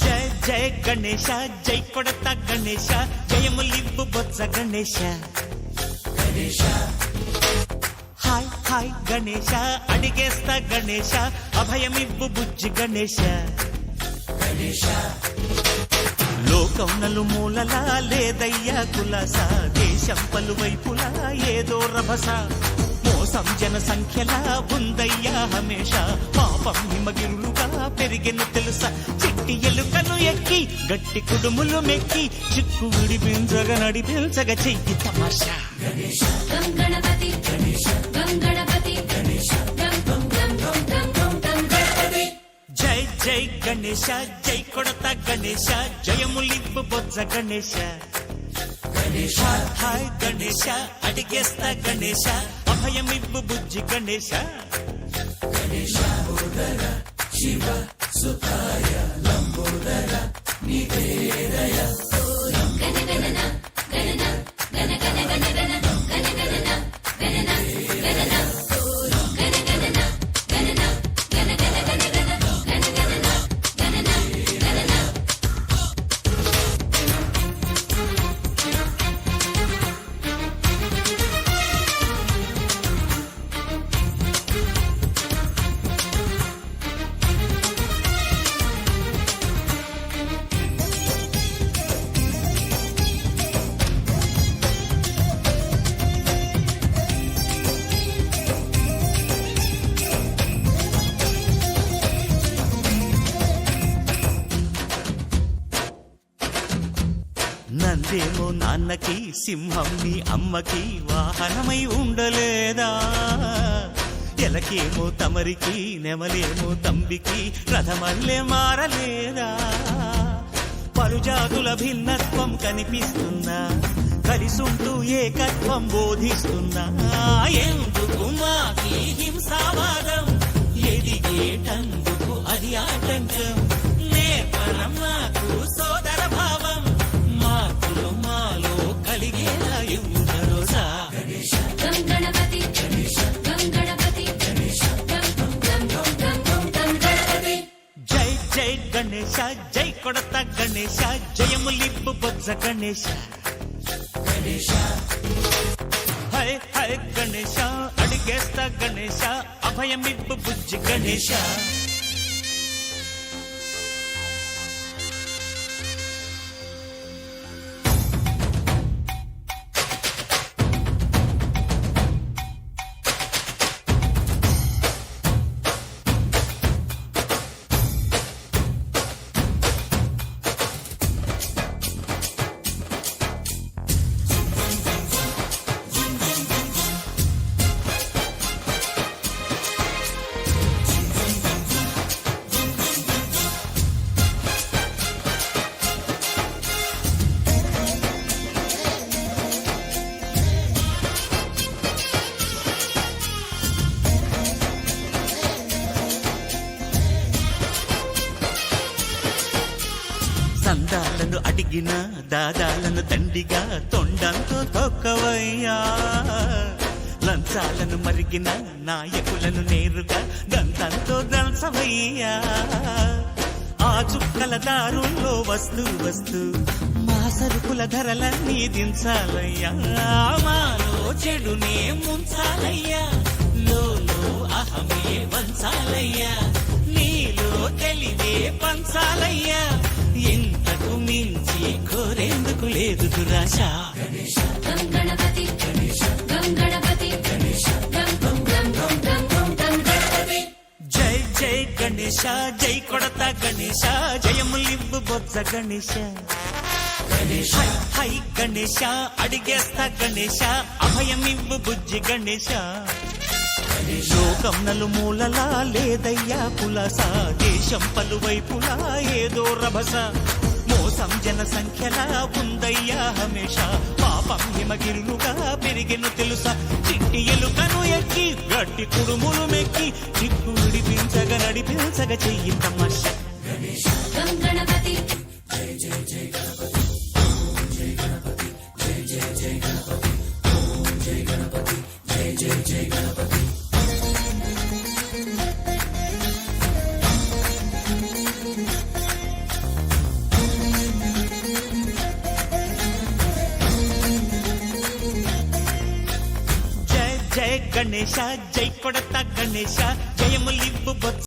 జయ గణేశ జై కొడత Ganesha జయములివ్వు Botsa Ganesha Ganesha hi hi Ganesha అడిగేస్తా Ganesha అభయమివ్వు బుజ్జి గణేశ గణేశ లోకం నలుమూలలా లేదయ్యా కులాస దేశం పలువైపులా ఏదో రభస మోసం జన సంఖ్యలా ఉందయ్యా హమేష పాపం హిమగిరులుగా పెరిగెను తెలుసా చిట్టి ఎలుకను ఎక్కి గట్టి కుడుములు మెక్కి చిక్కు విడిపించగ నడిపించగ చెయ్యి తమాషా గణేశ గణపతి గణేశ గణపతి గణేశ జై జై గణేశ జై కొడత గణేశ జయములివ్వు బొజ్జ గణేశ గణేశ హాయ్ గణేశ అడిగేస్తా గణేశ అభయమివ్వు బుజ్జి గణేశ గణేశ శివ సుతాయ లంబోదర నివేదయ గణగణన గణన గణ గణ గణ గణ గణ గణన గణన గణన గణగణన గణన గణ గణ గణ గణ గణ గణన గణన గణన నందేమో నాన్నకి సింహం నీ అమ్మకి వాహనమై ఉండలేదా ఎలకేమో తమరికి నెమలేమో తంబికి రథమల్లే మారలేదా పలుజాతుల భిన్నత్వం కనిపిస్తుందా కలిసుంటూ ఏకత్వం బోధిస్తున్నా ఎందుకు మాకి హింసావాదం ఎదిగేటందుకు అది ఆటంకం నేపరం మాకు సోదర భావం మార్పులు మాలో కలిగేలా భరోసా గణపతి గణేశ గణపతి గణేశ గణపతి జై జై గణేశ జై కొడత గణేశ జయములివ్వు బొజ్జ గణేశ గణేశ హై హై గణేశ అడిగేస్తా గణేశ అభయమివ్వు బుజ్జి గణేశ సందాలను అడిగిన దాదాలను దండిగా తొండంతో తొక్కవయ్యా లంచాలను మరిగిన నాయకులను నేరుగా దంతంతో దంచవయ్యా ఆ చుక్కల దారుల్లో వస్తూ వస్తూ మా సరుకుల ధరలన్నీ దించాలయ్యా మాలో చెడునే ముంచాలయ్యా లోలో అహమే వంచాలయ్యా నీలో తెలివే పంచాలయ్యా ఇంతకు మించి కోరేందుకు లేదు దురాశ గణపతి గణేశ గణపతి గణేశ గణపతి జై జై గణేశ జై కొడత గణేశ జయములివ్వు బొజ్జ గణేశ గణేశ హై గణేశ అడిగేస్తా గణేశ అభయమివ్వు బుజ్జి గణేశ లోకం నలుమూలలా లేదయ్యా కులాస దేశం పలువైపులా ఏదో రభస మోసం జన సంఖ్యలా ఉందయ్యా హమేష పాపం హిమగిరులుగా పెరిగెను తెలుసా చిట్టి ఎలుకను ఎక్కి పట్టి కుడుములు మెక్కి చిక్కు విడిపించగ నడిపించగ చెయ్యి తమాష గం గణపతి జయ జయ గణేశ జై కొడత గణేశ జయములివ్వు బొత్స